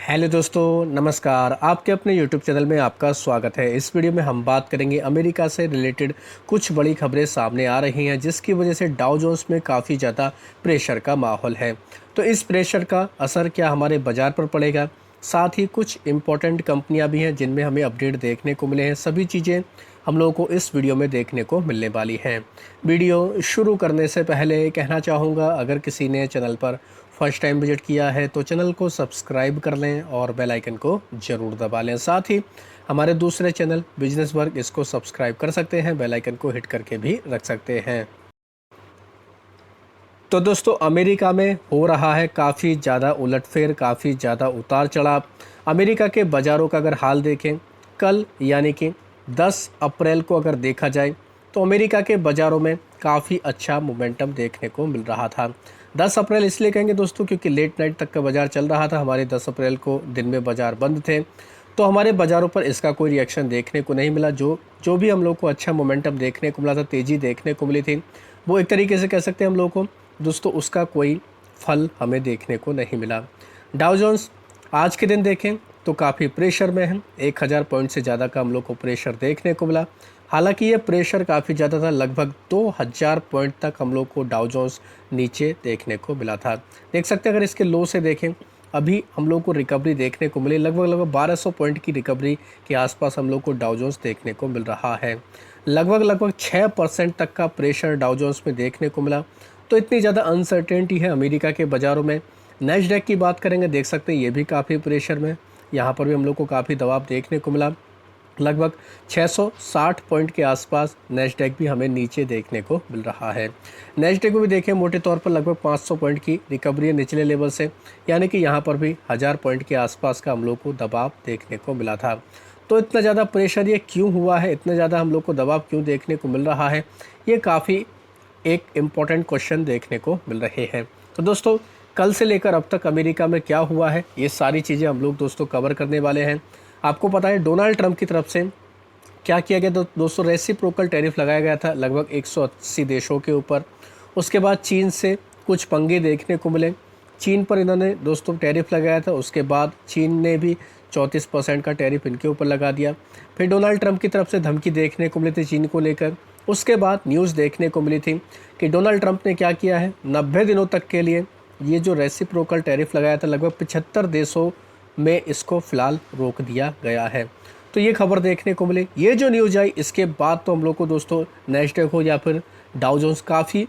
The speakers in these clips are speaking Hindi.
हेलो दोस्तों, नमस्कार। आपके अपने यूट्यूब चैनल में आपका स्वागत है। इस वीडियो में हम बात करेंगे अमेरिका से रिलेटेड कुछ बड़ी खबरें सामने आ रही हैं जिसकी वजह से डाउ जोन्स में काफ़ी ज़्यादा प्रेशर का माहौल है। तो इस प्रेशर का असर क्या हमारे बाज़ार पर पड़ेगा, साथ ही कुछ इम्पोर्टेंट कंपनियां भी हैं जिनमें हमें अपडेट देखने को मिले हैं। सभी चीज़ें हम लोगों को इस वीडियो में देखने को मिलने वाली हैं। वीडियो शुरू करने से पहले कहना चाहूँगा, अगर किसी ने चैनल पर फर्स्ट टाइम विजिट किया है तो चैनल को सब्सक्राइब कर लें और बेल आइकन को ज़रूर दबा लें। साथ ही हमारे दूसरे चैनल बिजनेस वर्ग, इसको सब्सक्राइब कर सकते हैं, बेल आइकन को हिट करके भी रख सकते हैं। तो दोस्तों, अमेरिका में हो रहा है काफ़ी ज़्यादा उलटफेर, काफ़ी ज़्यादा उतार चढ़ाव। अमेरिका के बाज़ारों का अगर हाल देखें, कल यानी कि 10 अप्रैल को अगर देखा जाए तो अमेरिका के बाज़ारों में काफ़ी अच्छा मोमेंटम देखने को मिल रहा था। 10 अप्रैल इसलिए कहेंगे दोस्तों क्योंकि लेट नाइट तक का बाज़ार चल रहा था। हमारे 10 अप्रैल को दिन में बाज़ार बंद थे, तो हमारे बाज़ारों पर इसका कोई रिएक्शन देखने को नहीं मिला। जो भी हम लोग को अच्छा मोमेंटम देखने को मिला था, तेज़ी देखने को मिली थी, वो एक तरीके से कह सकते हैं हम लोग को दोस्तों उसका कोई फल हमें देखने को नहीं मिला। डाउ जोन्स आज के दिन देखें तो काफ़ी प्रेशर में है। 1000 पॉइंट से ज़्यादा का हम लोग को प्रेशर देखने को मिला। हालांकि ये प्रेशर काफ़ी ज़्यादा था, लगभग 2000 पॉइंट तक हम लोग को डाउ जोन्स नीचे देखने को मिला था। देख सकते हैं, अगर इसके लो से देखें, अभी हम लोग को रिकवरी देखने को मिली। लगभग 1200 पॉइंट की रिकवरी के आसपास हम लोग को डाउ जोन्स देखने को मिल रहा है। लगभग 6% तक का प्रेशर डाउ जोन्स में देखने को मिला। तो इतनी ज़्यादा अनसर्टेनिटी है अमेरिका के बाज़ारों में। नैस्डैक की बात करेंगे, देख सकते हैं ये भी काफ़ी प्रेशर में। यहाँ पर भी हम लोग को काफ़ी दबाव देखने को मिला। लगभग 660 पॉइंट के आसपास नैस्डैक भी हमें नीचे देखने को मिल रहा है। नैस्डैक को भी देखें, मोटे तौर पर लगभग 500 पॉइंट की रिकवरी है निचले लेवल से, यानी कि यहाँ पर भी 1000 पॉइंट के आसपास का हम लोग को दबाव देखने को मिला था। तो इतना ज़्यादा प्रेशर ये क्यों हुआ है, इतना ज़्यादा हम लोग को दबाव क्यों देखने को मिल रहा है, ये काफ़ी एक इम्पॉर्टेंट क्वेश्चन देखने को मिल रहे हैं। तो दोस्तों, कल से लेकर अब तक अमेरिका में क्या हुआ है, ये सारी चीज़ें हम लोग दोस्तों कवर करने वाले हैं। आपको पता है डोनाल्ड ट्रंप की तरफ से क्या किया गया, तो दोस्तों रेसिप्रोकल टैरिफ लगाया गया था लगभग 180 देशों के ऊपर। उसके बाद चीन से कुछ पंगे देखने को मिले। चीन पर इन्होंने दोस्तों टैरिफ लगाया था, उसके बाद चीन ने भी 34% का टैरिफ इनके ऊपर लगा दिया। फिर डोनाल्ड ट्रंप की तरफ से धमकी देखने को मिली थी चीन को लेकर। उसके बाद न्यूज़ देखने को मिली थी कि डोनाल्ड ट्रंप ने क्या किया है, 90 दिनों तक के लिए ये जो रेसिप्रोकल टैरिफ लगाया था, लगभग 75 देशों में इसको फ़िलहाल रोक दिया गया है। तो ये खबर देखने को मिली। ये जो न्यूज़ आई, इसके बाद तो हम लोग को दोस्तों नैस्डैक हो या फिर डाउ जोन्स काफ़ी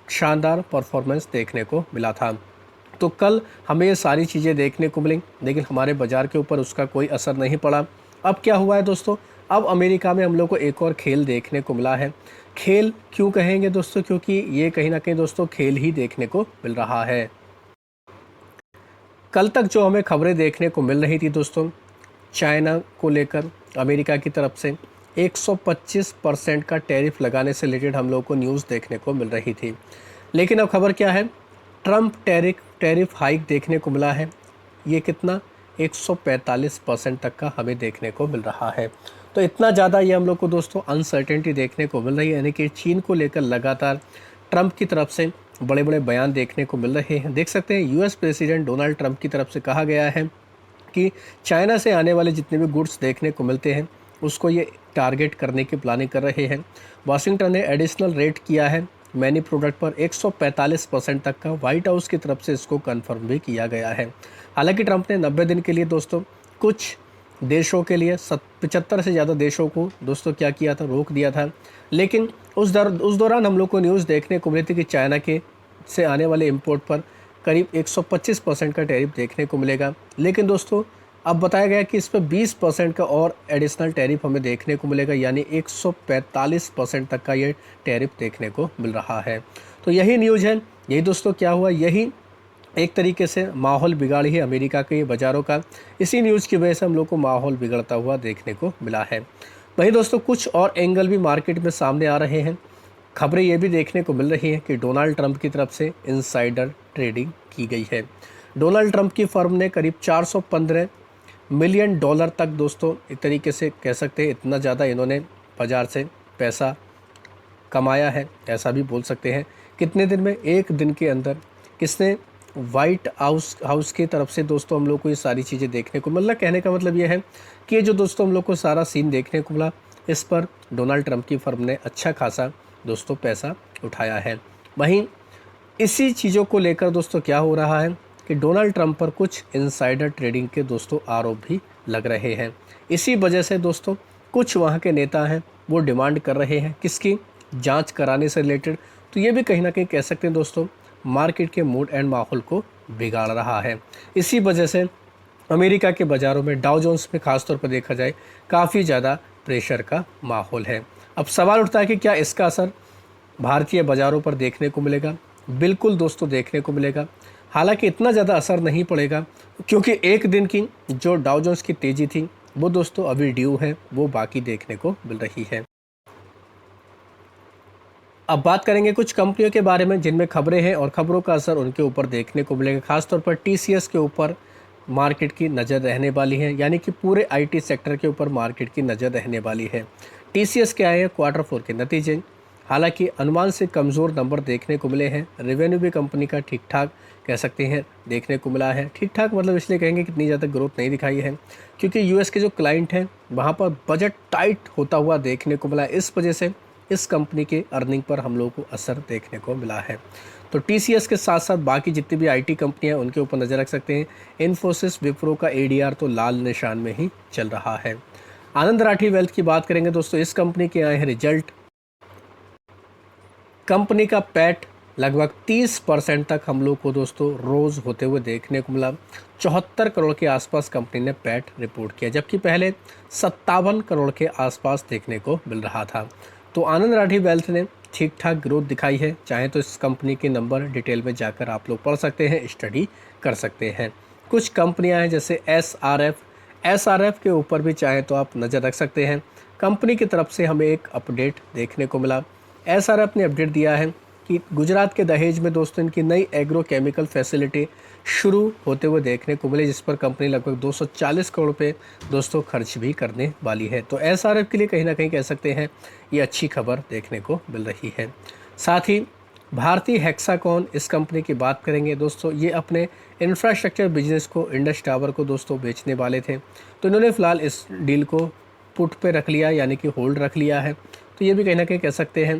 शानदार परफॉर्मेंस देखने को मिला था। तो कल हमें ये सारी चीज़ें देखने को मिली, लेकिन हमारे बाज़ार के ऊपर उसका कोई असर नहीं पड़ा। अब क्या हुआ है दोस्तों, अब अमेरिका में हम लोग को एक और खेल देखने को मिला है। खेल क्यों कहेंगे दोस्तों, क्योंकि ये कहीं ना कहीं दोस्तों खेल ही देखने को मिल रहा है। कल तक जो हमें खबरें देखने को मिल रही थी दोस्तों, चाइना को लेकर अमेरिका की तरफ से 125% का टैरिफ लगाने से रिलेटेड हम लोग को न्यूज़ देखने को मिल रही थी। लेकिन अब खबर क्या है, ट्रंप टैरिफ हाइक देखने को मिला है। ये कितना, 145% तक का हमें देखने को मिल रहा है। तो इतना ज़्यादा ये हम लोग को दोस्तों अनसर्टेनिटी देखने को मिल रही है, यानी कि चीन को लेकर लगातार ट्रंप की तरफ से बड़े बड़े बयान देखने को मिल रहे हैं। देख सकते हैं यूएस प्रेसिडेंट डोनाल्ड ट्रंप की तरफ से कहा गया है कि चाइना से आने वाले जितने भी गुड्स देखने को मिलते हैं उसको ये टारगेट करने की प्लानिंग कर रहे हैं। वाशिंगटन ने एडिशनल रेट किया है मैनी प्रोडक्ट पर 145% तक का। व्हाइट हाउस की तरफ से इसको कंफर्म भी किया गया है। हालांकि ट्रंप ने 90 दिन के लिए दोस्तों कुछ देशों के लिए 75 से ज़्यादा देशों को दोस्तों क्या किया था, रोक दिया था। लेकिन उस दौरान हम लोग को न्यूज़ देखने को मिली थी कि चाइना के से आने वाले इंपोर्ट पर करीब 125% का टैरिफ देखने को मिलेगा। लेकिन दोस्तों अब बताया गया कि इस पर 20% का और एडिशनल टैरिफ हमें देखने को मिलेगा, यानी 145% तक का ये टैरिफ देखने को मिल रहा है। तो यही न्यूज़ है। यही दोस्तों क्या हुआ, यही एक तरीके से माहौल बिगाड़ी है अमेरिका के बाज़ारों का। इसी न्यूज़ की वजह से हम लोग को माहौल बिगड़ता हुआ देखने को मिला है। वहीं दोस्तों कुछ और एंगल भी मार्केट में सामने आ रहे हैं। खबरें ये भी देखने को मिल रही हैं कि डोनाल्ड ट्रंप की तरफ से इनसाइडर ट्रेडिंग की गई है। डोनाल्ड ट्रंप की फर्म ने करीब 415 मिलियन डॉलर तक दोस्तों एक तरीके से कह सकते हैं इतना ज़्यादा इन्होंने बाज़ार से पैसा कमाया है, ऐसा भी बोल सकते हैं। कितने दिन में, एक दिन के अंदर किसने वाइट हाउस की तरफ से दोस्तों हम लोग को ये सारी चीज़ें देखने को मिला। कहने का मतलब ये है कि ये जो दोस्तों हम लोग को सारा सीन देखने को मिला, इस पर डोनाल्ड ट्रंप की फर्म ने अच्छा खासा दोस्तों पैसा उठाया है। वहीं इसी चीज़ों को लेकर दोस्तों क्या हो रहा है कि डोनाल्ड ट्रंप पर कुछ इनसाइडर ट्रेडिंग के दोस्तों आरोप भी लग रहे हैं। इसी वजह से दोस्तों कुछ वहाँ के नेता हैं वो डिमांड कर रहे हैं किसकी, जांच कराने से रिलेटेड। तो ये भी कहीं ना कहीं कह सकते हैं दोस्तों मार्केट के मूड एंड माहौल को बिगाड़ रहा है। इसी वजह से अमेरिका के बाज़ारों में डाउ जोन्स में ख़ासतौर पर देखा जाए काफ़ी ज़्यादा प्रेशर का माहौल है। अब सवाल उठता है कि क्या इसका असर भारतीय बाज़ारों पर देखने को मिलेगा? बिल्कुल दोस्तों देखने को मिलेगा। हालांकि इतना ज़्यादा असर नहीं पड़ेगा क्योंकि एक दिन की जो डाउ जोन्स की तेज़ी थी वो दोस्तों अभी ड्यू है, वो बाकी देखने को मिल रही है। अब बात करेंगे कुछ कंपनियों के बारे में जिनमें खबरें हैं और खबरों का असर उनके ऊपर देखने को मिलेगा। खासतौर पर टीसीएस के ऊपर मार्केट की नज़र रहने वाली है, यानी कि पूरे आईटी सेक्टर के ऊपर मार्केट की नज़र रहने वाली है। टीसीएस के आए हैं क्वार्टर 4 के नतीजे, हालांकि अनुमान से कमज़ोर नंबर देखने को मिले हैं। रेवेन्यू भी कंपनी का ठीक ठाक कह सकते हैं देखने को मिला है। ठीक ठाक मतलब इसलिए कहेंगे कि इतनी ज़्यादा ग्रोथ नहीं दिखाई है क्योंकि यूएस के जो क्लाइंट हैं वहाँ पर बजट टाइट होता हुआ देखने को मिला। इस वजह से इस कंपनी के अर्निंग पर हम लोगों को असर देखने को मिला है। तो टीसीएस के साथ साथ बाकी जितनी भी आईटी कंपनियां हैं उनके ऊपर नज़र रख सकते हैं। इन्फोसिस, विप्रो का एडीआर तो लाल निशान में ही चल रहा है। आनंद राठी वेल्थ की बात करेंगे दोस्तों, इस कंपनी के आए हैं रिजल्ट। कंपनी का पैट लगभग 30% तक हम लोग को दोस्तों रोज़ होते हुए देखने को मिला। 74 करोड़ के आसपास कंपनी ने पैट रिपोर्ट किया, जबकि पहले 57 करोड़ के आसपास देखने को मिल रहा था। तो आनंद राठी वेल्थ ने ठीक ठाक ग्रोथ दिखाई है। चाहे तो इस कंपनी के नंबर डिटेल में जाकर आप लोग पढ़ सकते हैं, स्टडी कर सकते हैं। कुछ कंपनियां हैं जैसे एसआरएफ के ऊपर भी चाहे तो आप नज़र रख सकते हैं। कंपनी की तरफ से हमें एक अपडेट देखने को मिला। एसआरएफ ने अपडेट दिया है कि गुजरात के दहेज में दोस्तों इनकी नई एग्रो केमिकल फैसिलिटी शुरू होते हुए देखने को मिले, जिस पर कंपनी लगभग 240 करोड़ रुपये दोस्तों खर्च भी करने वाली है। तो एसआरएफ के लिए कहीं ना कहीं कह सकते हैं ये अच्छी खबर देखने को मिल रही है। साथ ही भारतीय हेक्साकॉन, इस कंपनी की बात करेंगे दोस्तों, ये अपने इंफ्रास्ट्रक्चर बिजनेस को इंडस टावर को दोस्तों बेचने वाले थे। तो इन्होंने फ़िलहाल इस डील को पुट पे रख लिया, यानी कि होल्ड रख लिया है। तो ये भी कहीं ना कहीं कह सकते हैं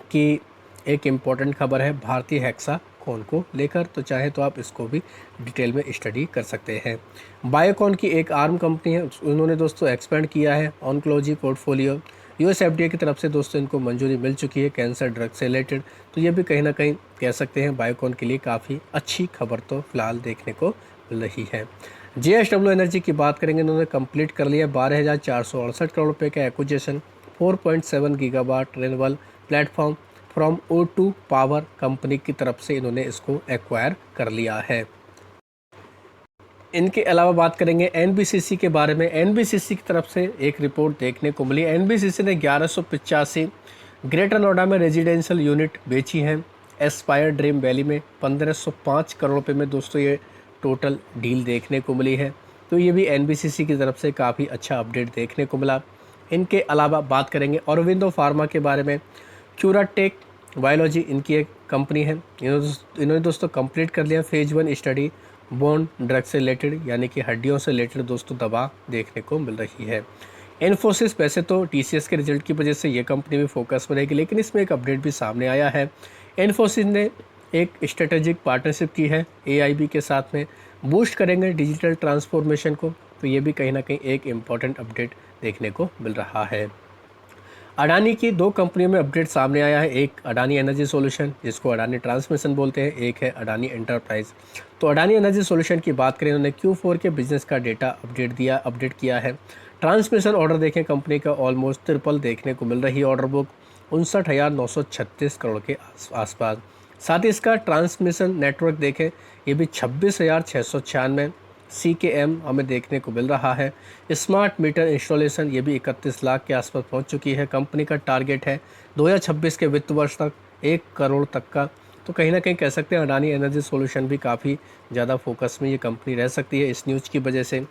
कि एक इम्पॉर्टेंट खबर है भारतीय हेक्साकॉन को लेकर। तो चाहे तो आप इसको भी डिटेल में स्टडी कर सकते हैं। बायोकॉन की एक आर्म कंपनी है, उन्होंने दोस्तों एक्सपेंड किया है ऑन्कोलॉजी पोर्टफोलियो। यूएस एफडीए की तरफ से दोस्तों इनको मंजूरी मिल चुकी है कैंसर ड्रग से रिलेटेड। तो ये भी कहीं ना कहीं कह सकते हैं बायोकॉन के लिए काफ़ी अच्छी खबर तो फिलहाल देखने को मिल रही है। जेएसडब्ल्यू एनर्जी की बात करेंगे, इन्होंने कंप्लीट कर लिया 12,468 करोड़ रुपये का acquisition 4.7 gigawatt renewable platform from O2 power company की तरफ से इन्होंने इसको एक्वायर कर लिया है। इनके अलावा बात करेंगे एनबीसीसी के बारे में। एनबीसीसी की तरफ से एक रिपोर्ट देखने को मिली। एनबीसीसी ने 1185 ग्रेटर नोएडा में रेजिडेंशियल यूनिट बेची हैं। एस्पायर ड्रीम वैली में 1505 करोड़ रुपये में दोस्तों ये टोटल डील देखने को मिली है। तो ये भी एनबीसीसी की तरफ से काफ़ी अच्छा अपडेट देखने को मिला। इनके अलावा बात करेंगे औरबिंदो फार्मा के बारे में। क्यूराटेक बायोलॉजी इनकी एक कंपनी है, इन्होंने दोस्तों कंप्लीट कर लिया फेज 1 स्टडी बोन ड्रग से रिलेटेड, यानी कि हड्डियों से रिलेटेड दोस्तों दवा देखने को मिल रही है। इन्फोसिस, वैसे तो टीसीएस के रिजल्ट की वजह से ये कंपनी भी फोकस में रहेगी, लेकिन इसमें एक अपडेट भी सामने आया है। इन्फोसिस ने एक स्ट्रेटेजिक पार्टनरशिप की है एआईबी के साथ में, बूस्ट करेंगे डिजिटल ट्रांसफॉर्मेशन को। तो ये भी कहीं ना कहीं एक इम्पॉर्टेंट अपडेट देखने को मिल रहा है। अडानी की 2 कंपनियों में अपडेट सामने आया है। एक अडानी एनर्जी सॉल्यूशन, जिसको अडानी ट्रांसमिशन बोलते हैं, एक है अडानी एंटरप्राइज। तो अडानी एनर्जी सॉल्यूशन की बात करें, उन्होंने Q4 के बिजनेस का डेटा अपडेट किया है। ट्रांसमिशन ऑर्डर देखें, कंपनी का ऑलमोस्ट ट्रिपल देखने को मिल रही है ऑर्डर बुक 59,936 करोड़ के आसपास। साथ ही इसका ट्रांसमिशन नेटवर्क देखें, ये भी 26,696 CKM हमें देखने को मिल रहा है। स्मार्ट मीटर इंस्टॉलेशन ये भी 31 लाख के आसपास पहुंच चुकी है। कंपनी का टारगेट है 2026 के वित्त वर्ष तक 1 करोड़ तक का। तो कहीं ना कहीं कह सकते हैं अडानी एनर्जी सॉल्यूशन भी काफ़ी ज़्यादा फोकस में ये कंपनी रह सकती है इस न्यूज़ की वजह से।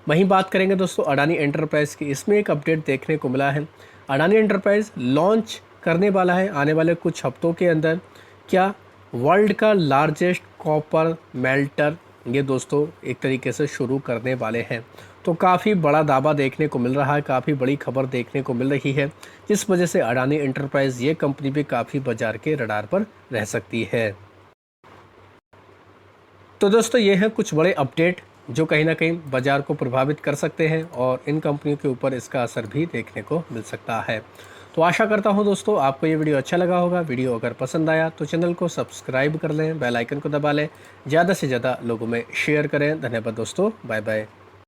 वहीं बात करेंगे दोस्तों अडानी एंटरप्राइज़ की, इसमें एक अपडेट देखने को मिला है। अडानी एंटरप्राइज़ लॉन्च करने वाला है आने वाले कुछ हफ्तों के अंदर क्या वर्ल्ड का लार्जेस्ट कॉपर मेल्टर ये दोस्तों एक तरीके से शुरू करने वाले हैं। तो काफ़ी बड़ा दावा देखने को मिल रहा है, काफ़ी बड़ी खबर देखने को मिल रही है, जिस वजह से अडानी एंटरप्राइज ये कंपनी भी काफ़ी बाजार के रडार पर रह सकती है। तो दोस्तों ये हैं कुछ बड़े अपडेट जो कहीं ना कहीं बाजार को प्रभावित कर सकते हैं और इन कंपनियों के ऊपर इसका असर भी देखने को मिल सकता है। तो आशा करता हूं दोस्तों आपको ये वीडियो अच्छा लगा होगा। वीडियो अगर पसंद आया तो चैनल को सब्सक्राइब कर लें, बेल आइकन को दबा लें, ज़्यादा से ज़्यादा लोगों में शेयर करें। धन्यवाद दोस्तों, बाय बाय।